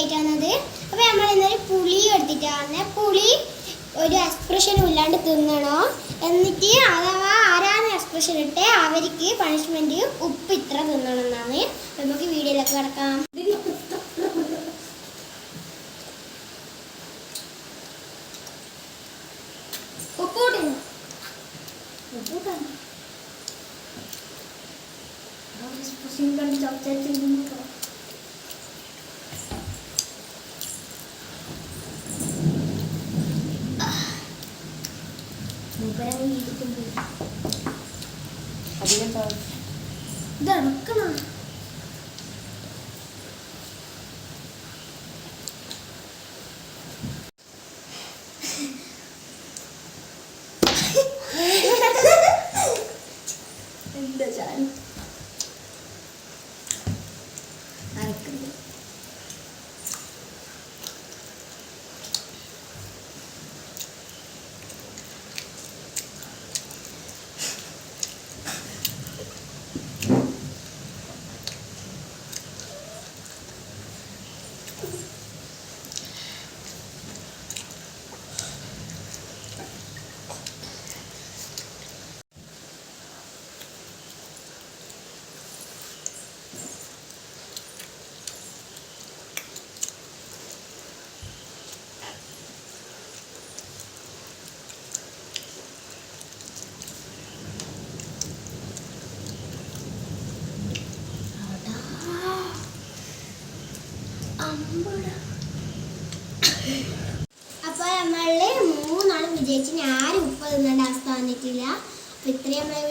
ആയിട്ടാണത്. അപ്പോൾ നമ്മൾ ഇന്നൊരു പുളി എടുത്തിട്ടാണ്. പുളി ഒരു എക്സ്പ്രഷനും ഇല്ലാണ്ട് തിന്നണോ, എന്നിട്ട് അഥവാ ആരാണ് എക്സ്പ്രഷൻ ഇട്ട് അവർക്ക് പണിഷ്മെന്റ് ഉപ്പ് ഇത്ര തിന്നണം എന്നാണ്. നമുക്ക് വീഡിയോയിലേക്ക് കിടക്കാം. എന്താ ചാൻ അപ്പോൾ നമ്മളിൽ 3 ആളും വിജയിച്ച് ആരും ഉപ്പ് തിന്നേണ്ട അവസ്ഥ വന്നിട്ടില്ല. അപ്പോൾ ഇത്രയും നമ്മളെ